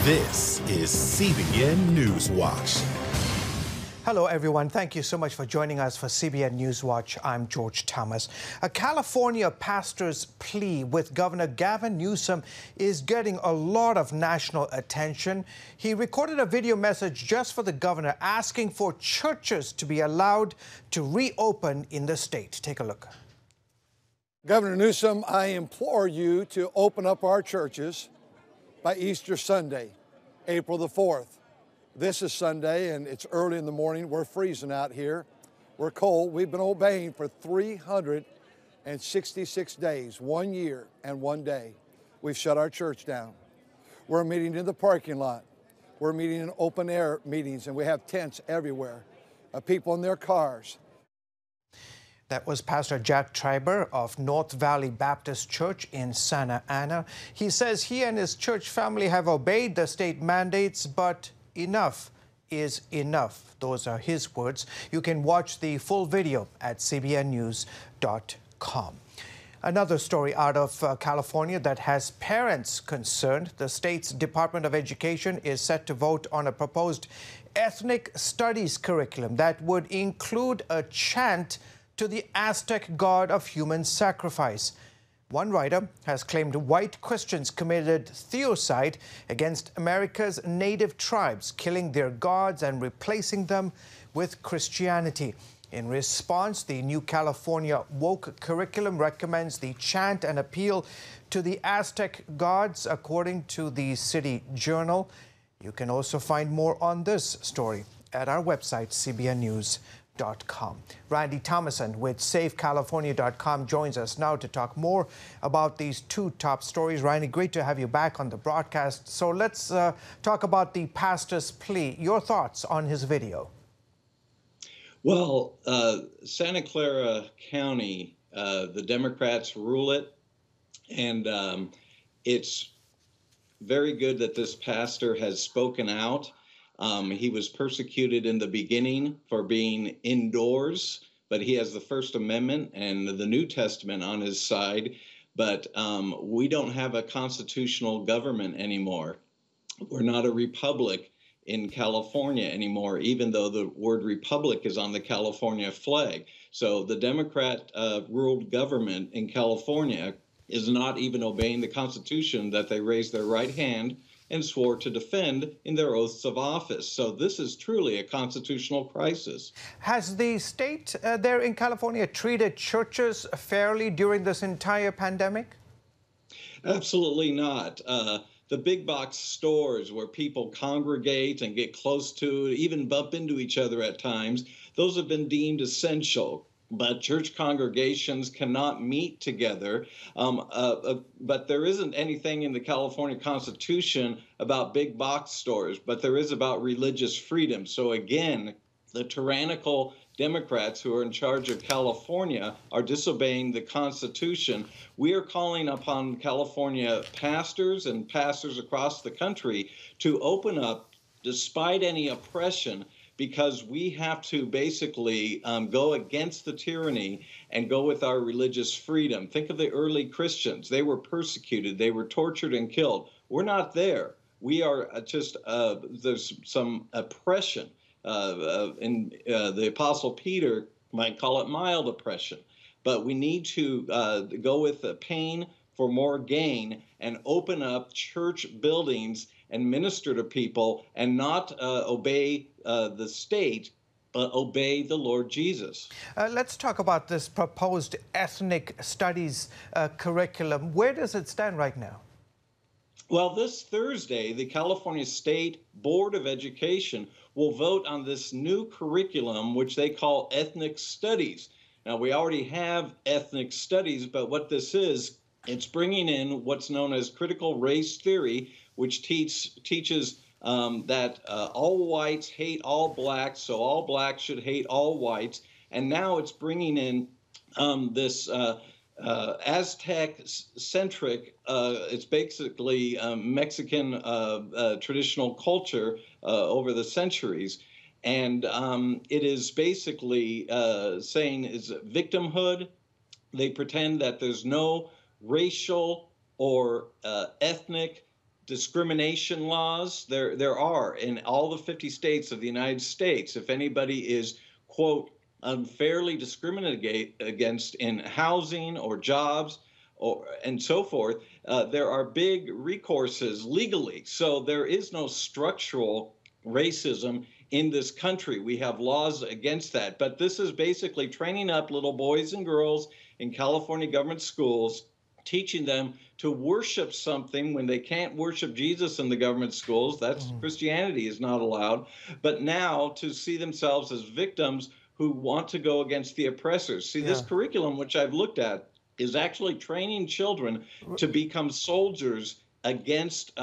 This is CBN NewsWatch. Hello, everyone. Thank you so much for joining us for CBN NewsWatch. I'm George Thomas. A California pastor's plea with Governor Gavin Newsom is getting a lot of national attention. He recorded a video message just for the governor asking for churches to be allowed to reopen in the state. Take a look. Governor Newsom, I implore you to open up our churches by Easter Sunday, April the 4th. This is Sunday, and it's early in the morning. We're freezing out here. We're cold. We've been obeying for 366 days, 1 year and 1 day. We've shut our church down. We're meeting in the parking lot. We're meeting in open air meetings, and we have tents everywhere, people in their cars. That was Pastor Jack Triber of North Valley Baptist Church in Santa Ana. He says he and his church family have obeyed the state mandates, but enough is enough. Those are his words. You can watch the full video at cbnnews.com. Another story out of California that has parents concerned. The state's Department of Education is set to vote on a proposed ethnic studies curriculum that would include a chant to the Aztec god of human sacrifice. One writer has claimed white Christians committed theocide against America's native tribes, killing their gods and replacing them with Christianity. In response, the new California woke curriculum recommends the chant and appeal to the Aztec gods, according to the City Journal. You can also find more on this story at our website, CBNNews.com. Randy Thomason with SafeCalifornia.com joins us now to talk more about these two top stories. Randy, great to have you back on the broadcast. So let's talk about the pastor's plea. Your thoughts on his video? Well, Santa Clara County, the Democrats rule it, and it's very good that this pastor has spoken out. He was persecuted in the beginning for being indoors, but he has the First Amendment and the New Testament on his side. But we don't have a constitutional government anymore. We're not a republic in California anymore, even though the word republic is on the California flag. So the Democrat-ruled government in California is not even obeying the Constitution that they raised their right hand and swore to defend in their oaths of office. So this is truly a constitutional crisis. Has the state there in California treated churches fairly during this entire pandemic? Absolutely not. The big box stores where people congregate and get close to, even bump into each other at times, those have been deemed essential. But church congregations cannot meet together. But there isn't anything in the California Constitution about big box stores, but there is about religious freedom. So again, the tyrannical Democrats who are in charge of California are disobeying the Constitution. We are calling upon California pastors and pastors across the country to open up despite any oppression, because we have to basically go against the tyranny and go with our religious freedom. Think of the early Christians. They were persecuted. They were tortured and killed. We're not there. We are there's some oppression. The Apostle Peter might call it mild oppression. But we need to go with the pain for more gain and open up church buildings and minister to people and not obey the state, but obey the Lord Jesus. Let's talk about this proposed ethnic studies curriculum. Where does it stand right now? Well, this Thursday, the California State Board of Education will vote on this new curriculum, which they call ethnic studies. Now, we already have ethnic studies, but what this is, it's bringing in what's known as critical race theory, which teaches that all whites hate all blacks, so all blacks should hate all whites. And now it's bringing in this Aztec-centric, it's basically Mexican traditional culture over the centuries. And it is basically saying is victimhood. They pretend that there's no racial or ethnic discrimination laws. There are in all the 50 states of the United States. If anybody is, quote, unfairly discriminated against in housing or jobs and so forth, there are big recourses legally. So there is no structural racism in this country. We have laws against that. But this is basically training up little boys and girls in California government schools, teaching them to worship something when they can't worship Jesus in the government schools. That's Christianity is not allowed. But now to see themselves as victims who want to go against the oppressors. See, this curriculum, which I've looked at, is actually training children to become soldiers against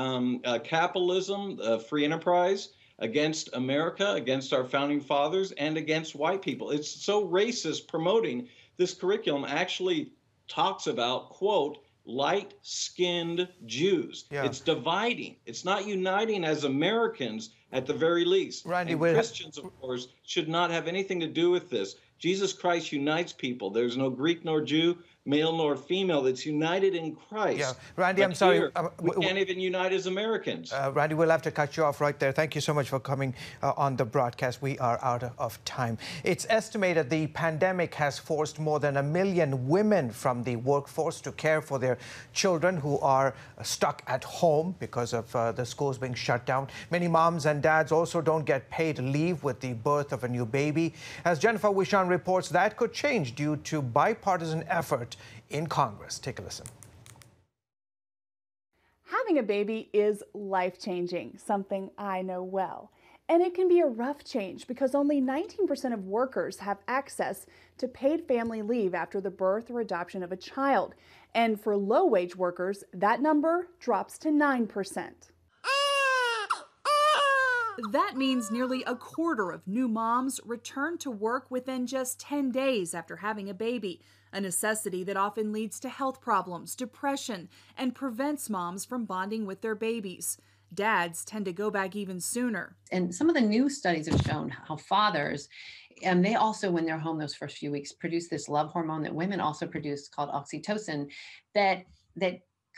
capitalism, free enterprise, against America, against our founding fathers, and against white people. It's so racist. Promoting this curriculum actually talks about, quote, light-skinned Jews. It's dividing. It's not uniting as Americans at the very least. Randy, and Christians, of course, should not have anything to do with this. Jesus Christ unites people. There's no Greek nor Jew, male nor female, that's united in Christ. Yeah, Randy, but I'm sorry. We can't even unite as Americans. Randy, we'll have to cut you off right there. Thank you so much for coming on the broadcast. We are out of time. It's estimated the pandemic has forced more than 1 million women from the workforce to care for their children who are stuck at home because of the schools being shut down. Many moms and dads also don't get paid leave with the birth of a new baby. As Jennifer Wishon reports, that could change due to bipartisan effort in Congress. Take a listen. Having a baby is life-changing, something I know well. And it can be a rough change because only 19% of workers have access to paid family leave after the birth or adoption of a child. And for low-wage workers, that number drops to 9%. That means nearly a quarter of new moms return to work within just 10 days after having a baby, a necessity that often leads to health problems, depression, and prevents moms from bonding with their babies. Dads tend to go back even sooner. And some of the new studies have shown how fathers, and they also, when they're home those first few weeks, produce this love hormone that women also produce called oxytocin that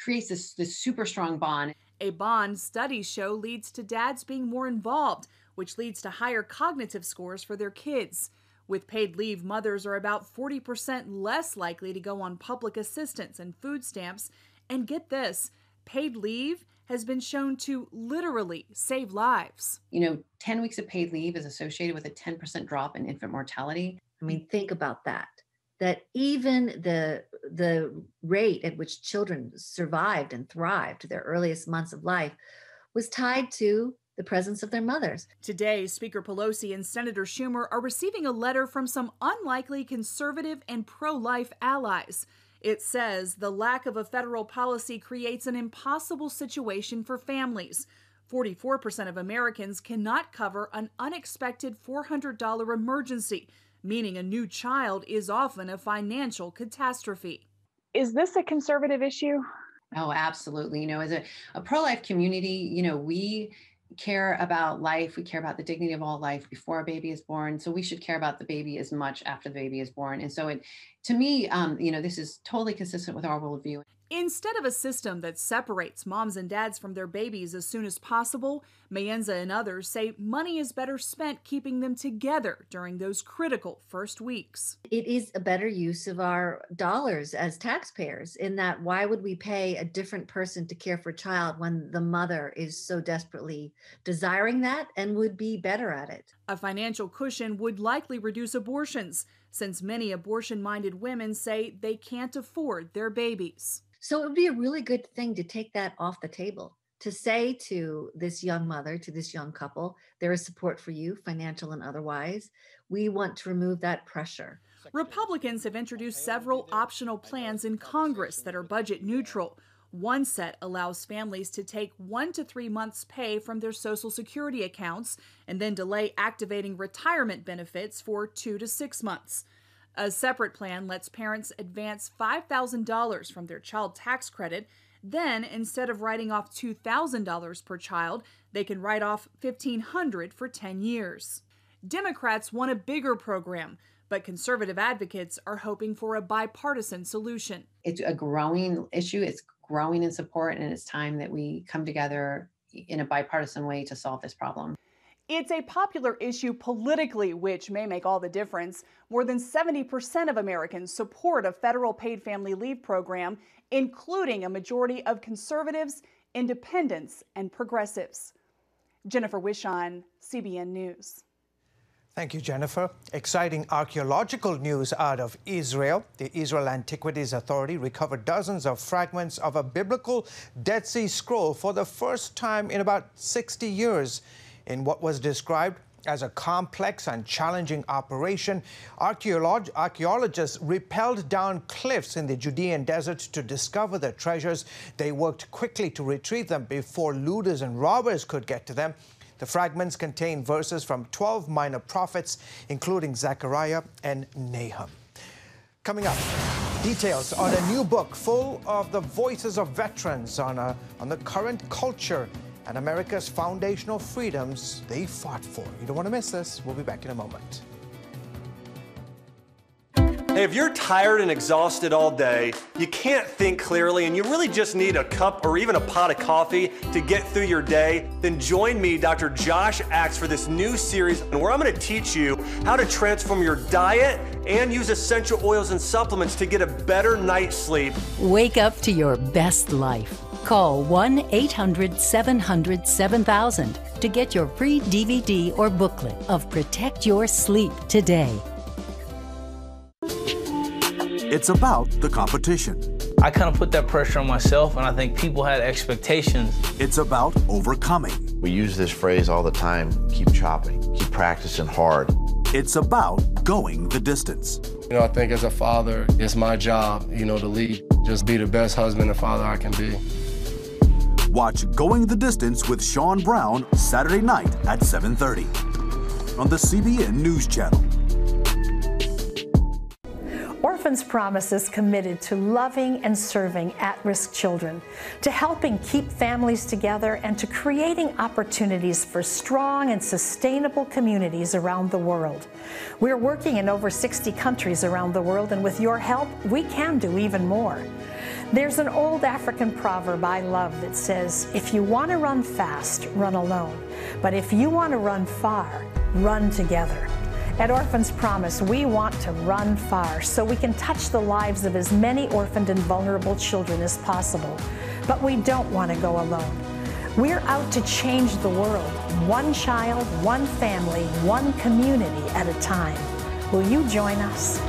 creates this super strong bond. A bond, studies show, leads to dads being more involved, which leads to higher cognitive scores for their kids. With paid leave, mothers are about 40% less likely to go on public assistance and food stamps. And get this, paid leave has been shown to literally save lives. 10 weeks of paid leave is associated with a 10% drop in infant mortality. I mean, think about that even the rate at which children survived and thrived to their earliest months of life was tied to the presence of their mothers. Today, Speaker Pelosi and Senator Schumer are receiving a letter from some unlikely conservative and pro-life allies. It says the lack of a federal policy creates an impossible situation for families. 44% of Americans cannot cover an unexpected $400 emergency, meaning a new child is often a financial catastrophe. Is this a conservative issue? Oh, absolutely. As a pro-life community, we care about life. We care about the dignity of all life before a baby is born. So we should care about the baby as much after the baby is born. And so to me, this is totally consistent with our worldview. Instead of a system that separates moms and dads from their babies as soon as possible, Mayenza and others say money is better spent keeping them together during those critical first weeks. It is a better use of our dollars as taxpayers in that why would we pay a different person to care for a child when the mother is so desperately desiring that and would be better at it? A financial cushion would likely reduce abortions, since many abortion-minded women say they can't afford their babies. So it would be a really good thing to take that off the table, to say to this young mother, to this young couple, there is support for you, financial and otherwise. We want to remove that pressure. Republicans have introduced several optional plans in Congress that are budget neutral. One set allows families to take 1 to 3 months' pay from their Social Security accounts and then delay activating retirement benefits for 2 to 6 months. A separate plan lets parents advance $5,000 from their child tax credit. Then, instead of writing off $2,000 per child, they can write off $1,500 for 10 years. Democrats want a bigger program, but conservative advocates are hoping for a bipartisan solution. It's a growing issue. It's growing in support, and it's time that we come together in a bipartisan way to solve this problem. It's a popular issue politically, which may make all the difference. More than 70% of Americans support a federal paid family leave program, including a majority of conservatives, independents, and progressives. Jennifer Wishon, CBN News. Thank you, Jennifer. Exciting archaeological news out of Israel. The Israel Antiquities Authority recovered dozens of fragments of a biblical Dead Sea Scroll for the first time in about 60 years. In what was described as a complex and challenging operation, archaeologists rappelled down cliffs in the Judean desert to discover the treasures. They worked quickly to retrieve them before looters and robbers could get to them. The fragments contain verses from 12 minor prophets, including Zechariah and Nahum. Coming up, details on a new book full of the voices of veterans on the current culture and America's foundational freedoms they fought for. You don't want to miss this. We'll be back in a moment. Hey, if you're tired and exhausted all day, you can't think clearly, and you really just need a cup or even a pot of coffee to get through your day, then join me, Dr. Josh Axe, for this new series where I'm going to teach you how to transform your diet and use essential oils and supplements to get a better night's sleep. Wake up to your best life. Call 1-800-700-7000 to get your free DVD or booklet of Protect Your Sleep today. It's about the competition. I kind of put that pressure on myself, and I think people had expectations. It's about overcoming. We use this phrase all the time, keep chopping, keep practicing hard. It's about going the distance. I think as a father, it's my job, to lead, just be the best husband and father I can be. Watch Going the Distance with Sean Brown Saturday night at 7:30 on the CBN News Channel. Orphans Promise is committed to loving and serving at-risk children, to helping keep families together, and to creating opportunities for strong and sustainable communities around the world. We're working in over 60 countries around the world, and with your help, we can do even more. There's an old African proverb I love that says, if you want to run fast, run alone. But if you want to run far, run together. At Orphans Promise, we want to run far so we can touch the lives of as many orphaned and vulnerable children as possible. But we don't want to go alone. We're out to change the world, one child, one family, one community at a time. Will you join us?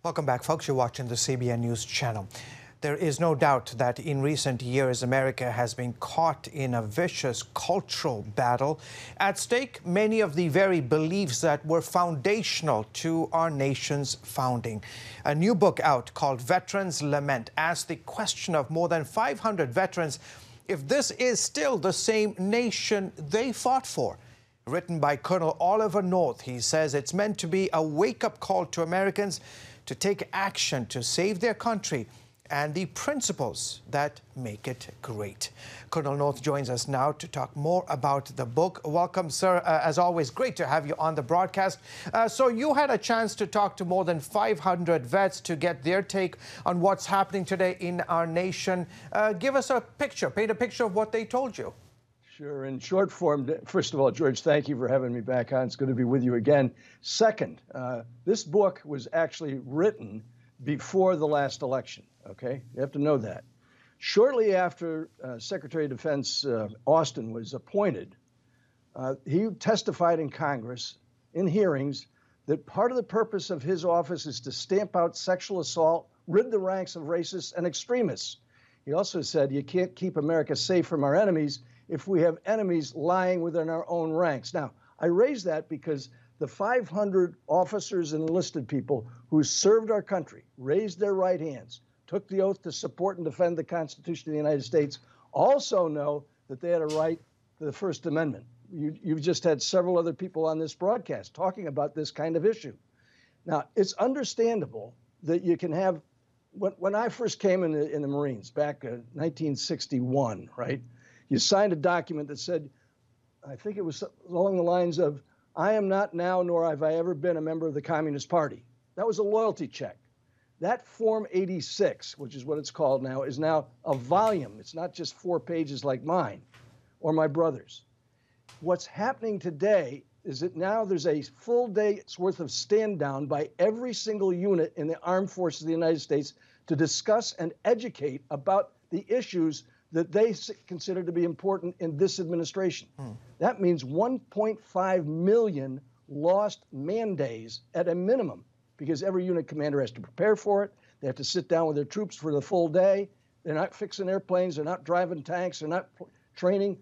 Welcome back, folks. You're watching the CBN News Channel. There is no doubt that in recent years, America has been caught in a vicious cultural battle. At stake, many of the very beliefs that were foundational to our nation's founding. A new book out called Veterans Lament asks the question of more than 500 veterans if this is still the same nation they fought for. Written by Colonel Oliver North, he says it's meant to be a wake-up call to Americans to take action to save their country and the principles that make it great. Colonel North joins us now to talk more about the book. Welcome, sir. As always, great to have you on the broadcast. So you had a chance to talk to more than 500 vets to get their take on what's happening today in our nation. Give us a picture, paint a picture of what they told you. Sure. In short form, first of all, George, thank you for having me back on. It's good to be with you again. Second, this book was actually written before the last election, okay? You have to know that. Shortly after Secretary of Defense Austin was appointed, he testified in Congress in hearings that part of the purpose of his office is to stamp out sexual assault, rid the ranks of racists and extremists. He also said you can't keep America safe from our enemies if we have enemies lying within our own ranks. Now, I raise that because the 500 officers and enlisted people who served our country, raised their right hands, took the oath to support and defend the Constitution of the United States, also know that they had a right to the First Amendment. You've just had several other people on this broadcast talking about this kind of issue. Now, it's understandable that you can have when I first came in the Marines back in 1961, right? You signed a document that said, I think it was along the lines of, I am not now, nor have I ever been a member of the Communist Party. That was a loyalty check. That Form 86, which is what it's called now, is now a volume. It's not just 4 pages like mine or my brother's. What's happening today is that now there's a full day's worth of stand down by every single unit in the armed forces of the United States to discuss and educate about the issues that they consider to be important in this administration. That means 1.5 million lost man days at a minimum, because every unit commander has to prepare for it. They have to sit down with their troops for the full day. They're not fixing airplanes. They're not driving tanks. They're not training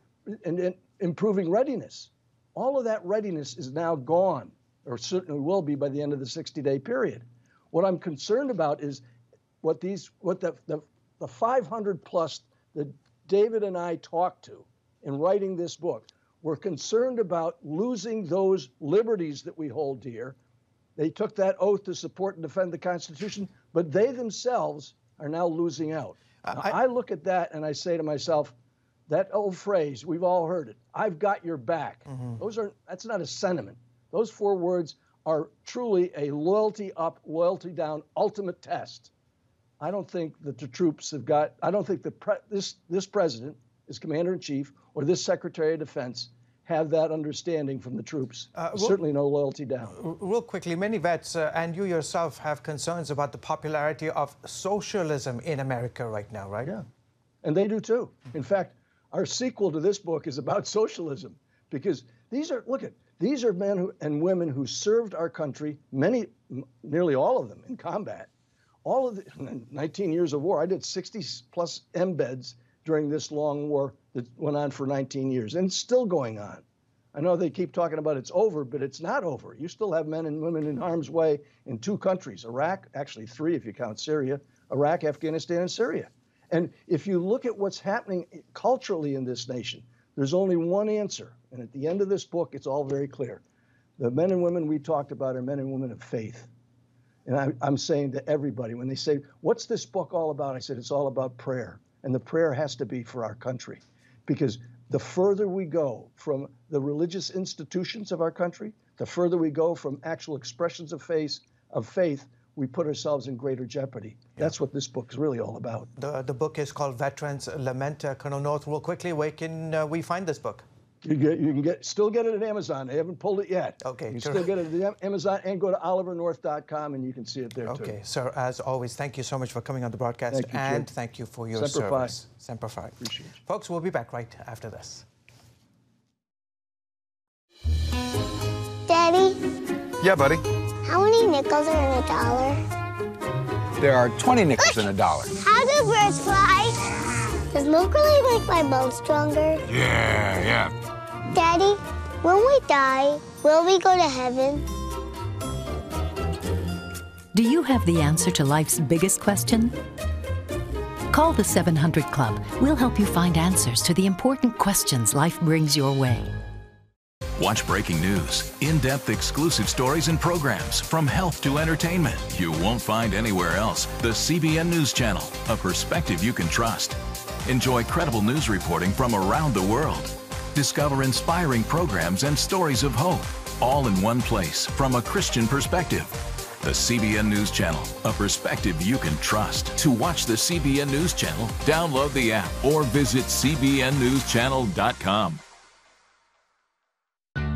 and improving readiness. All of that readiness is now gone, or certainly will be by the end of the 60-day period. What I'm concerned about is what the 500 plus that David and I talked to in writing this book. We're concerned about losing those liberties that we hold dear. They took that oath to support and defend the Constitution, but they themselves are now losing out. I look at that and I say to myself, that old phrase, we've all heard it, I've got your back. That's not a sentiment. Those 4 words are truly a loyalty up, loyalty down ultimate test. I don't think that the troops have got, I don't think that this president, this commander-in-chief, or this Secretary of Defense have that understanding from the troops. Certainly no loyalty down. Real quickly, many vets and you yourself have concerns about the popularity of socialism in America right now, right? Yeah, and they do too. In fact, our sequel to this book is about socialism, because these are men and women who served our country, nearly all of them in combat. All of the 19 years of war, I did 60 plus embeds during this long war that went on for 19 years, and it's still going on. I know they keep talking about it's over, but it's not over. You still have men and women in harm's way in 2 countries, Iraq, actually 3 if you count Syria, Iraq, Afghanistan, and Syria. And if you look at what's happening culturally in this nation, there's only one answer. And at the end of this book, it's all very clear. The men and women we talked about are men and women of faith. And I'm saying to everybody, when they say, what's this book all about? I said, it's all about prayer. And the prayer has to be for our country. Because the further we go from the religious institutions of our country, the further we go from actual expressions of faith, we put ourselves in greater jeopardy. That's what this book is really all about. The book is called Veterans Lament. Colonel North, real quickly, where can we find this book? You can still get it at Amazon. They haven't pulled it yet. Okay. You still get it at Amazon, and go to olivernorth.com and you can see it there too. Okay, sir, as always, thank you so much for coming on the broadcast. Thank you, and Jim. thank you for your Semper service. Fi. Semper Fi. Appreciate you. Folks, we'll be back right after this. Daddy? Yeah, buddy? How many nickels are in a dollar? There are 20 nickels in a dollar. How do birds fly? Does milk really make my bones stronger? Yeah. Daddy, when we die, will we go to heaven? Do you have the answer to life's biggest question? Call the 700 Club. We'll help you find answers to the important questions life brings your way. Watch breaking news, in-depth exclusive stories and programs from health to entertainment you won't find anywhere else. The CBN News Channel, a perspective you can trust. Enjoy credible news reporting from around the world. Discover inspiring programs and stories of hope, all in one place from a Christian perspective. The CBN News Channel, a perspective you can trust. To watch the CBN News Channel, download the app or visit cbnnewschannel.com.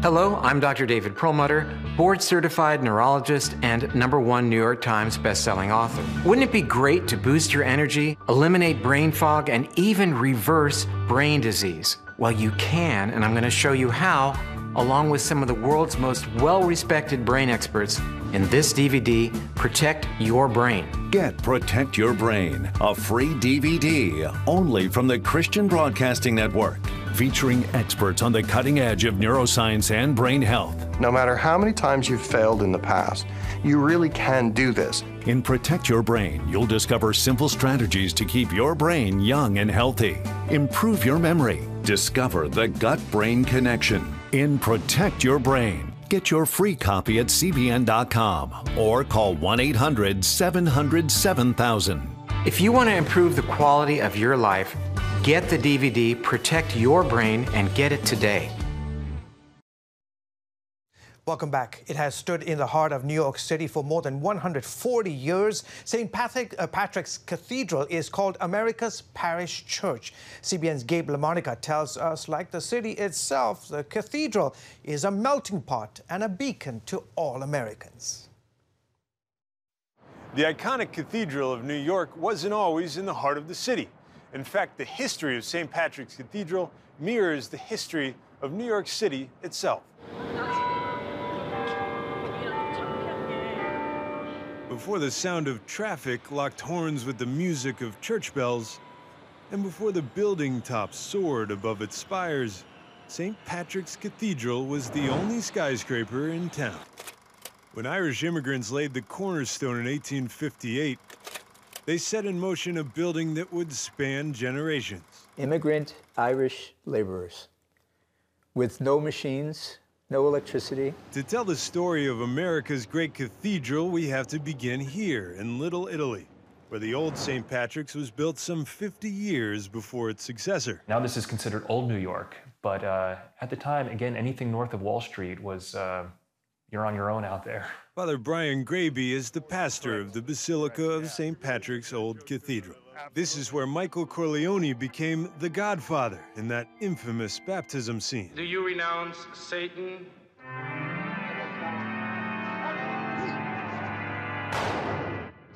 Hello, I'm Dr. David Perlmutter, board-certified neurologist and #1 New York Times bestselling author. Wouldn't it be great to boost your energy, eliminate brain fog, and even reverse brain disease? Well, you can, and I'm going to show you how, along with some of the world's most well-respected brain experts in this DVD, Protect Your Brain. Get Protect Your Brain, a free DVD only from the Christian Broadcasting Network, featuring experts on the cutting edge of neuroscience and brain health. No matter how many times you've failed in the past, you really can do this. In Protect Your Brain, you'll discover simple strategies to keep your brain young and healthy. Improve your memory. Discover the gut-brain connection. In Protect Your Brain, Get your free copy at CBN.com or call 1-800-700-7000. If you want to improve the quality of your life, get the DVD, Protect Your Brain, and get it today. Welcome back. It has stood in the heart of New York City for more than 140 years. St. Patrick's Cathedral is called America's Parish Church. CBN's Gabe LaMonica tells us, like the city itself, the cathedral is a melting pot and a beacon to all Americans. The iconic Cathedral of New York wasn't always in the heart of the city. In fact, the history of St. Patrick's Cathedral mirrors the history of New York City itself. Before the sound of traffic locked horns with the music of church bells, and before the building tops soared above its spires, St. Patrick's Cathedral was the only skyscraper in town. When Irish immigrants laid the cornerstone in 1858, they set in motion a building that would span generations. Immigrant Irish laborers with no machines, no electricity. To tell the story of America's great cathedral, we have to begin here in Little Italy, where the old St. Patrick's was built some 50 years before its successor. Now this is considered Old New York, but at the time, again, anything north of Wall Street was, you're on your own out there. Father Brian Graby is the pastor of the Basilica of St. Patrick's Old Cathedral. This is where Michael Corleone became the Godfather in that infamous baptism scene. Do you renounce Satan?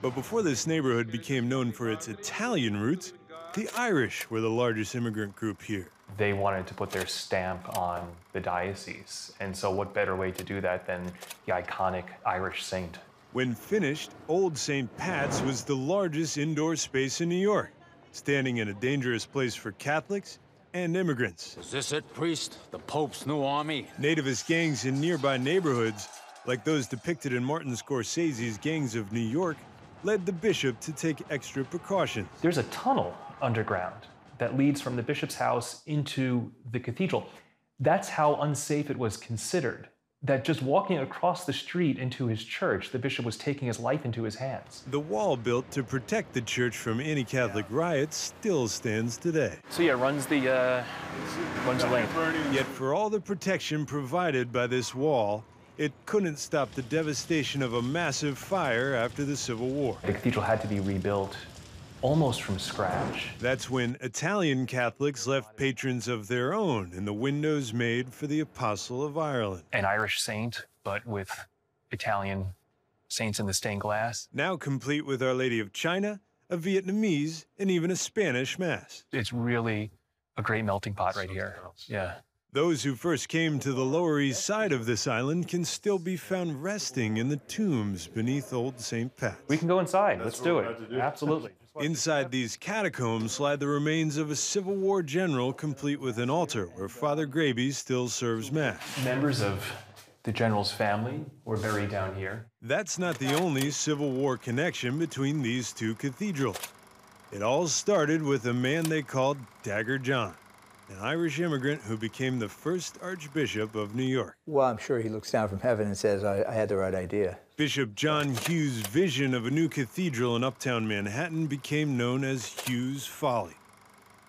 But before this neighborhood became known for its Italian roots, the Irish were the largest immigrant group here. They wanted to put their stamp on the diocese, and so what better way to do that than the iconic Irish saint? When finished, Old St. Pat's was the largest indoor space in New York, standing in a dangerous place for Catholics and immigrants. Is this it, priest? The Pope's new army? Nativist gangs in nearby neighborhoods, like those depicted in Martin Scorsese's Gangs of New York, led the bishop to take extra precautions. There's a tunnel underground that leads from the bishop's house into the cathedral. That's how unsafe it was considered, that just walking across the street into his church, the bishop was taking his life into his hands. The wall built to protect the church from anti-Catholic riots still stands today. So yeah, runs the length. Yet for all the protection provided by this wall, it couldn't stop the devastation of a massive fire after the Civil War. The cathedral had to be rebuilt almost from scratch. That's when Italian Catholics left patrons of their own in the windows made for the Apostle of Ireland. An Irish saint, but with Italian saints in the stained glass. Now complete with Our Lady of China, a Vietnamese, and even a Spanish Mass. It's really a great melting pot right here. Yeah. Those who first came to the Lower East Side of this island can still be found resting in the tombs beneath Old St. Pat's. We can go inside. Let's do it. Absolutely. Inside these catacombs lie the remains of a Civil War general, complete with an altar where Father Graby still serves Mass. Members of the general's family were buried down here. That's not the only Civil War connection between these two cathedrals. It all started with a man they called Dagger John, an Irish immigrant who became the first Archbishop of New York. Well, I'm sure he looks down from heaven and says, I had the right idea. Bishop John Hughes' vision of a new cathedral in uptown Manhattan became known as Hughes' Folly.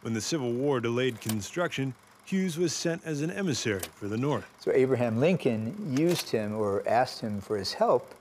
When the Civil War delayed construction, Hughes was sent as an emissary for the North. So Abraham Lincoln used him, or asked him for his help,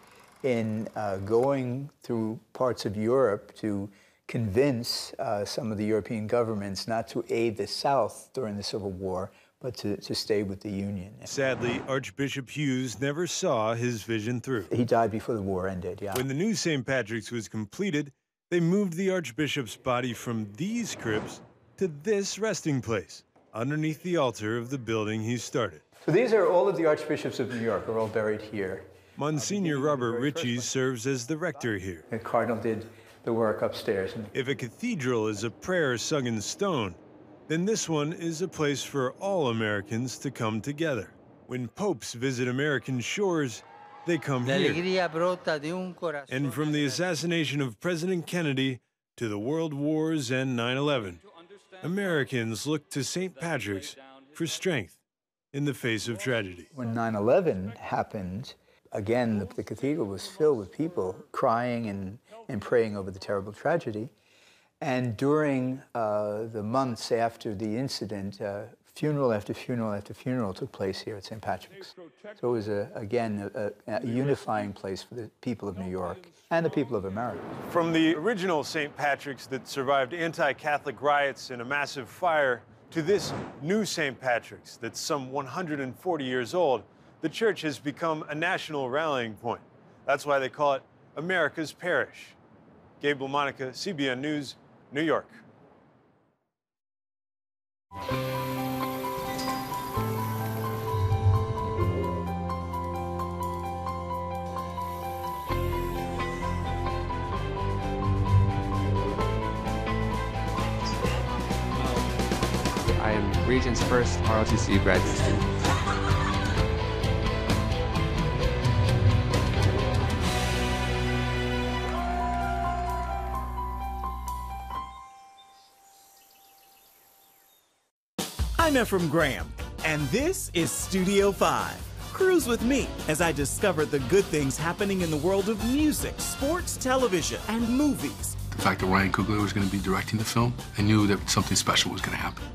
in going through parts of Europe to convince some of the European governments not to aid the South during the Civil War, but to stay with the Union. Sadly, Archbishop Hughes never saw his vision through. He died before the war ended, yeah. When the new St. Patrick's was completed, they moved the Archbishop's body from these crypts to this resting place, underneath the altar of the building he started. So these are all of the Archbishops of New York, are all buried here. Monsignor Robert Ritchie serves as the rector here. The Cardinal did the work upstairs. If a cathedral is a prayer sung in stone, then this one is a place for all Americans to come together. When popes visit American shores, they come here. And from the assassination of President Kennedy to the World Wars and 9/11, Americans look to St. Patrick's for strength in the face of tragedy. When 9/11 happened, again, the cathedral was filled with people crying and praying over the terrible tragedy. And during the months after the incident, funeral after funeral after funeral took place here at St. Patrick's. So it was, again, a unifying place for the people of New York and the people of America. From the original St. Patrick's that survived anti-Catholic riots and a massive fire to this new St. Patrick's that's some 140 years old, the church has become a national rallying point. That's why they call it America's Parish. Gabe LaMonica, CBN News, New York. I am Regent's first ROTC graduate student. I'm Ephraim Graham, and this is Studio 5. Cruise with me as I discover the good things happening in the world of music, sports, television, and movies. The fact that Ryan Coogler was going to be directing the film, I knew that something special was going to happen.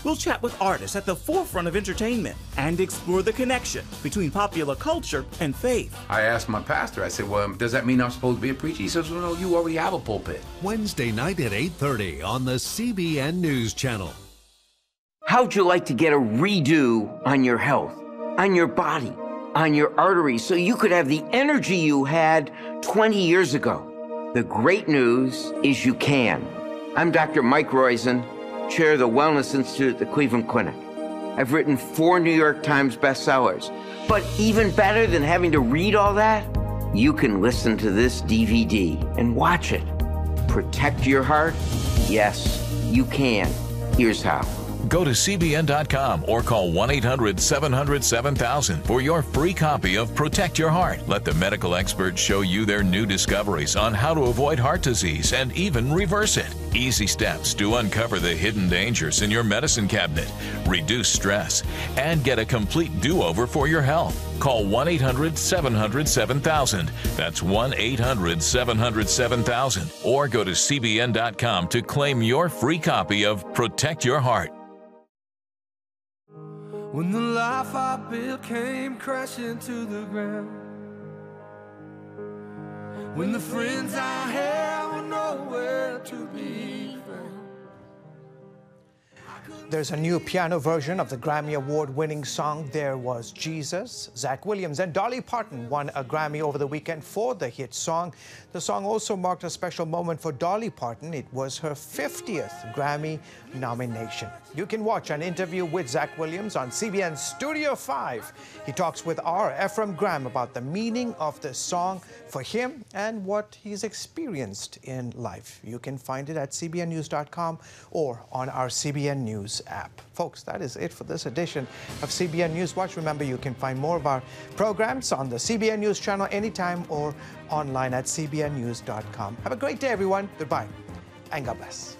We'll chat with artists at the forefront of entertainment and explore the connection between popular culture and faith. I asked my pastor, I said, well, does that mean I'm supposed to be a preacher? He says, well, no, you already have a pulpit. Wednesday night at 8:30 on the CBN News Channel. How'd you like to get a redo on your health, on your body, on your arteries, so you could have the energy you had 20 years ago? The great news is you can. I'm Dr. Mike Roizen, chair of the Wellness Institute at the Cleveland Clinic. I've written 4 New York Times bestsellers. But even better than having to read all that, you can listen to this DVD and watch it. Protect your heart? Yes, you can. Here's how. Go to CBN.com or call 1-800-700-7000 for your free copy of Protect Your Heart. Let the medical experts show you their new discoveries on how to avoid heart disease and even reverse it. Easy steps to uncover the hidden dangers in your medicine cabinet, reduce stress, and get a complete do-over for your health. Call 1-800-700-7000. That's 1-800-700-7000. Or go to CBN.com to claim your free copy of Protect Your Heart. When the life I built came crashing to the ground, when the friends I had were nowhere to be found. There's a new piano version of the Grammy Award-winning song There Was Jesus. Zach Williams and Dolly Parton won a Grammy over the weekend for the hit song. The song also marked a special moment for Dolly Parton. It was her 50th Grammy nomination. You can watch an interview with Zach Williams on CBN Studio 5. He talks with our Ephraim Graham about the meaning of the song for him and what he's experienced in life. You can find it at cbnnews.com or on our CBN News app. Folks, that is it for this edition of CBN News Watch. Remember, you can find more of our programs on the CBN News Channel anytime or online at cbnnews.com. Have a great day, everyone. Goodbye, and God bless.